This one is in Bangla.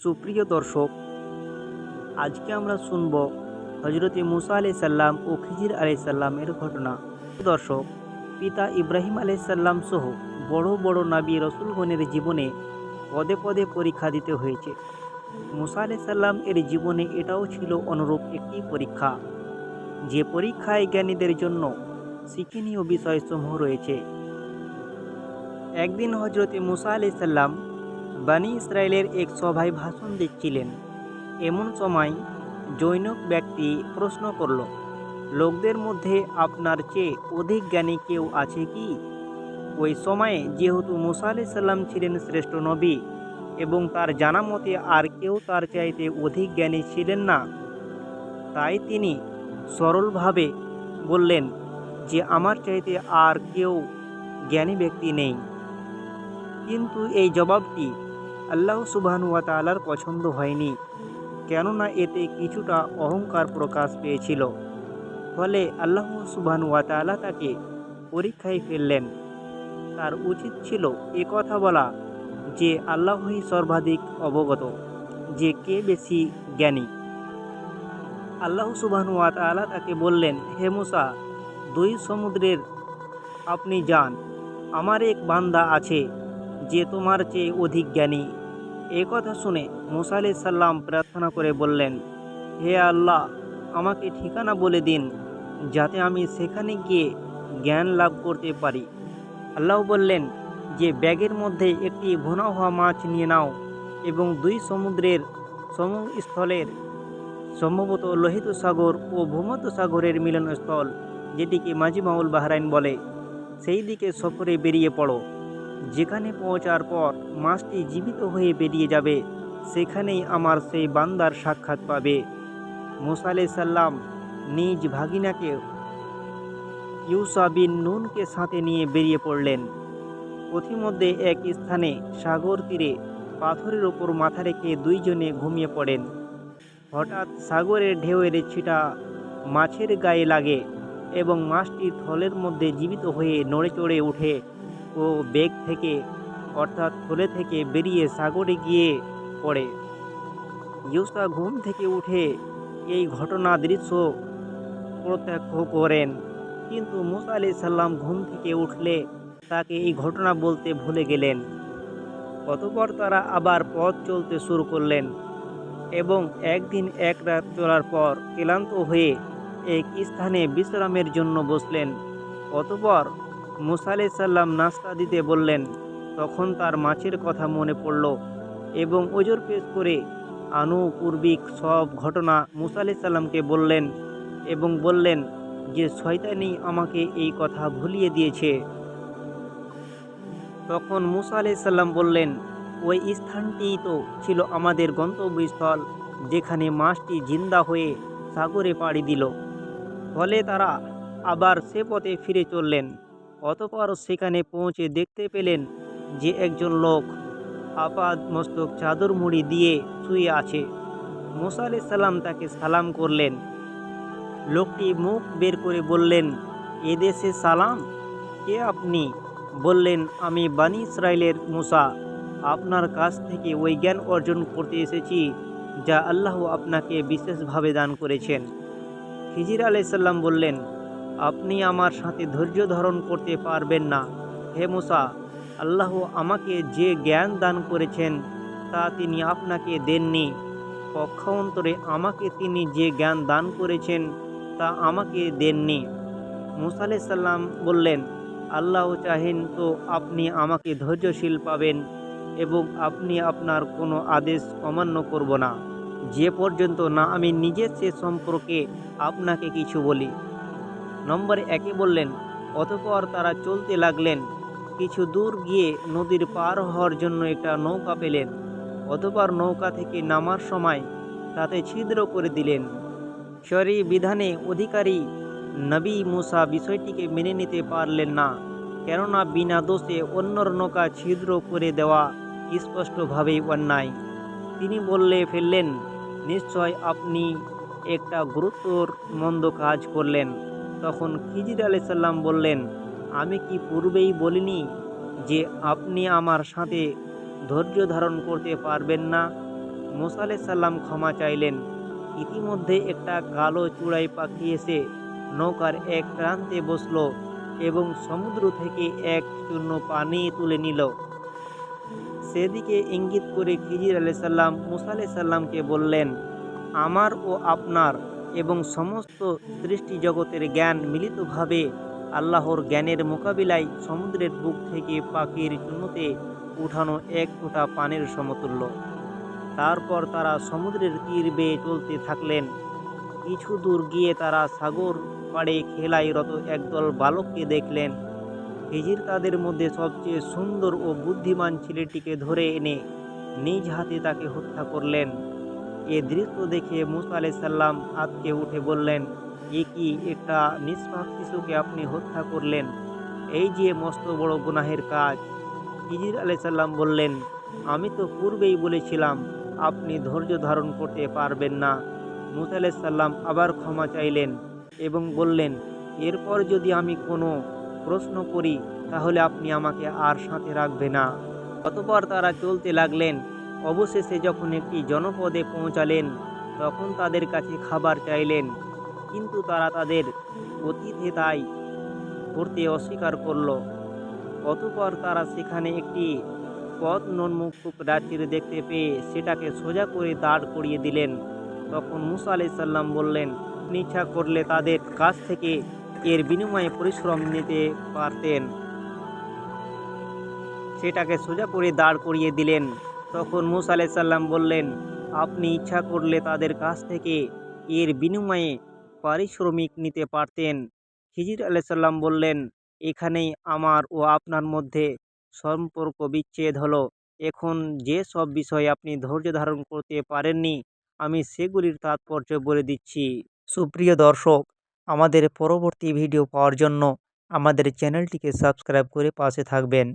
সুপ্রিয় দর্শক, আজকে আমরা শুনব হজরতে মুসা আলাইহিস সালাম ও খিজির আলাইহিস সালামের ঘটনা। দর্শক, পিতা ইব্রাহিম আলাইহিস সালাম সহ বড় বড় নবী রসুলগণের জীবনে পদে পদে পরীক্ষা দিতে হয়েছে। মুসা আলাইহিস সালাম এর জীবনে এটাও ছিল অনুরূপ একটি পরীক্ষা, যে পরীক্ষায় জ্ঞানীদের জন্য শিক্ষণীয় বিষয়সমূহ রয়েছে। একদিন হজরতে মুসা আলাইহিস সালাম বানি ইসরায়েলের এক সভায় ভাষণ দিচ্ছিলেন। এমন সময় জনৈক ব্যক্তি প্রশ্ন করল, লোকদের মধ্যে আপনার চেয়ে অধিক জ্ঞানী কেউ আছে কি? ওই সময়ে যেহেতু মুসা আলাইহিস সালাম ছিলেন শ্রেষ্ঠ নবী এবং তার জানা মতে আর কেউ তার চাইতে অধিক জ্ঞানী ছিলেন না, তাই তিনি সরলভাবে বললেন যে আমার চাইতে আর কেউ জ্ঞানী ব্যক্তি নেই। কিন্তু এই জবাবটি আল্লাহ সুবহানাহু ওয়া তাআলার পছন্দ হয়নি, কেননা এতে কিছুটা অহংকার প্রকাশ পেয়েছিল। ফলে আল্লাহ সুবহানাহু ওয়া তাআলা তাকে পরীক্ষায় ফেললেন। তার উচিত ছিল এ কথা বলা যে আল্লাহই সর্বাধিক অবগত, যে কে বেশি জ্ঞানী। আল্লাহ সুবহানাহু ওয়া তাআলা তাকে বললেন, হে মুসা, দুই সমুদ্রের আপনি যান, আমার এক বান্দা আছে যে তোমার চেয়ে অধিক জ্ঞানী। এ কথা শুনে মুসা আলাইহিস সালাম প্রার্থনা করে বললেন, হে আল্লাহ, আমাকে ঠিকানা বলে দিন যাতে আমি সেখানে গিয়ে জ্ঞান লাভ করতে পারি। আল্লাহ বললেন যে ব্যাগের মধ্যে একটি ভুনা হওয়া মাছ নিয়ে নাও এবং দুই সমুদ্রের সমস্থলের সম্ভবত লোহিত সাগর ও ভূমধ্য সাগরের মিলনস্থল, যেটিকে মাজমাউল বাহরাইন বলে, সেই দিকে সফরে বেরিয়ে পড়ো। যেখানে পৌঁছার পর মাছটি জীবিত হয়ে বেরিয়ে যাবে, সেখানেই আমার সেই বান্দার সাক্ষাৎ পাবে। মুসা আলাইহিস সালাম নিজ ভাগিনাকে ইউসা বিন নুনকে সাথে নিয়ে বেরিয়ে পড়লেন। পথিমধ্যে এক স্থানে সাগর তীরে পাথরের ওপর মাথা রেখে দুইজনে ঘুমিয়ে পড়েন। হঠাৎ সাগরের ঢেউয়ের ছিটা মাছের গায়ে লাগে এবং মাছটি থলের মধ্যে জীবিত হয়ে নড়ে চড়ে ওঠে ও বেগ থেকে অর্থাৎ থলে থেকে বেরিয়ে সাগরে গিয়ে পড়ে। ইউসা ঘুম থেকে উঠে এই ঘটনা দৃশ্য প্রত্যক্ষ করেন, কিন্তু মুসা আলাইহিস সালাম ঘুম থেকে উঠলে তাকে এই ঘটনা বলতে ভুলে গেলেন। অতঃপর তারা আবার পথ চলতে শুরু করলেন এবং একদিন এক রাত চলার পর ক্লান্ত হয়ে এক স্থানে বিশ্রামের জন্য বসলেন। অতঃপর মুসা আলাইহিস সালাম নাস্তা দিতে বললেন। তখন তার মাছের কথা মনে পড়ল এবং ওজর পেশ করে আনুপূর্বিক সব ঘটনা মুসা আলাইহিস সালামকে বললেন এবং বললেন যে শয়তানি আমাকে এই কথা ভুলিয়ে দিয়েছে। তখন মুসা আলাইহিস সালাম বললেন, ওই স্থানটিই তো ছিল আমাদের গন্তব্যস্থল, যেখানে মাছটি জিন্দা হয়ে সাগরে পাড়ি দিল। ফলে তারা আবার সে পথে ফিরে চললেন। অতঃপর সেখানে পৌঁছে দেখতে পেলেন যে একজন লোক আপাদ মস্তক চাদর মুড়ি দিয়ে শুয়ে আছে। মুসা আলাইহিস সালাম তাকে সালাম করলেন। লোকটি মুখ বের করে বললেন, এদেশে সালাম, কে আপনি? বললেন, আমি বানি ইসরায়েলের মুসা, আপনার কাছ থেকে ওই জ্ঞান অর্জন করতে এসেছি যা আল্লাহ আপনাকে বিশেষভাবে দান করেছেন। খিজির আলাইহিস সালাম বললেন, আপনি আমার সাথে ধৈর্য ধারণ করতে পারবেন না। হে মুসা, আল্লাহ আমাকে যে জ্ঞান দান করেছেন তা তিনি আপনাকে দেননি। পক্ষান্তরে আমাকে তিনি যে জ্ঞান দান করেছেন তা আমাকে দেননি। মুসা আলাইহিস সালাম বললেন, আল্লাহ চাহেন তো আপনি আমাকে ধৈর্যশীল পাবেন এবং আপনি আপনার কোনো আদেশ অমান্য করব না, যে পর্যন্ত না আমি নিজে সে সম্পর্কে আপনাকে কিছু বলি। নম্বর একে বললেন, অতঃপর তারা চলতে লাগলেন। কিছু দূর গিয়ে নদীর পার হওয়ার জন্য একটা নৌকা পেলেন। অতঃপর নৌকা থেকে নামার সময় তাতে ছিদ্র করে দিলেন। শরঈ বিধানে অধিকারী নবী মুসা বিষয়টিকে মেনে নিতে পারলেন না, কেননা বিনা দোষে অন্যর নৌকা ছিদ্র করে দেওয়া স্পষ্টভাবেই অন্যায়। তিনি বলে ফেললেন, নিশ্চয় আপনি একটা গুরুতর মন্দ কাজ করলেন। তখন খিজির আলাইহিস সালাম বললেন, আমি কি পূর্বেই বলিনি যে আপনি আমার সাথে ধৈর্য ধারণ করতে পারবেন না? মুসা আলাইহিস সালাম ক্ষমা চাইলেন। ইতিমধ্যে একটা কালো চূড়াই পাখি এসে নৌকার এক প্রান্তে বসল এবং সমুদ্র থেকে এক চূর্ণ পানি তুলে নিল। সেদিকে ইঙ্গিত করে খিজির আলাইহিস সালাম মুসা আলাইহিস সালামকে বললেন, আমার ও আপনার এবং সমস্ত সৃষ্টি জগতের জ্ঞান মিলিতভাবে আল্লাহর জ্ঞানের মোকাবিলায় সমুদ্রের বুক থেকে পাখির চুনুতে উঠানো এক ফোঁটা পানির সমতুল্য। তারপর তারা সমুদ্রের তীর বেয়ে চলতে থাকলেন। কিছু দূর গিয়ে তারা সাগর পাড়ে খেলায় রত একদল বালককে দেখলেন। খিজির তাদের মধ্যে সবচেয়ে সুন্দর ও বুদ্ধিমান ছেলেটিকে ধরে এনে নিজ হাতে তাকে হত্যা করলেন। এ দৃশ্য দেখে মুসা আলাইহিস সালাম আঁতকে উঠে বললেন, এ কি, একটা নিষ্পাপ শিশুকে আপনি হত্যা করলেন? এই যে মস্ত বড় গুনাহের কাজ। খিজির আলাইহিস সালাম বললেন, আমি তো পূর্বেই বলেছিলাম আপনি ধৈর্য ধারণ করতে পারবেন না। মুসা আলাইহিস সালাম আবার ক্ষমা চাইলেন এবং বললেন, এরপর যদি আমি কোনো প্রশ্ন করি তাহলে আপনি আমাকে আর সাথে রাখবে না। অতঃপর তারা চলতে লাগলেন। অবশেষে যখন একটি জনপদে পৌঁছালেন তখন তাদের কাছে খাবার চাইলেন, কিন্তু তারা তাদের আতিথেয়তাই করতে অস্বীকার করল। অতঃপর তারা সেখানে একটি পথোন্মুখ প্রাচীর দেখতে পেয়ে সেটাকে সোজা করে দাঁড় করিয়ে দিলেন। তখন মুসা আলাইহিস সালাম বললেন, আপনি ইচ্ছা করলে তাদের কাছ থেকে এর বিনিময়ে পরিশ্রম নিতে পারতেন। সেটাকে সোজা করে দাঁড় করিয়ে দিলেন। তখন মুসা আলাইহিস সালাম বললেন, আপনি ইচ্ছা করলে তাদের কাছ থেকে এর বিনিময়ে পারিশ্রমিক নিতে পারতেন। খিজির আলাইহিস সালাম বললেন, এখানেই আমার ও আপনার মধ্যে সম্পর্ক বিচ্ছেদ হলো। এখন যে সব বিষয়ে আপনি ধৈর্য ধারণ করতে পারেননি আমি সেগুলির তাৎপর্য বলে দিচ্ছি। সুপ্রিয় দর্শক, আমাদের পরবর্তী ভিডিও পাওয়ার জন্য আমাদের চ্যানেলটিকে সাবস্ক্রাইব করে পাশে থাকবেন।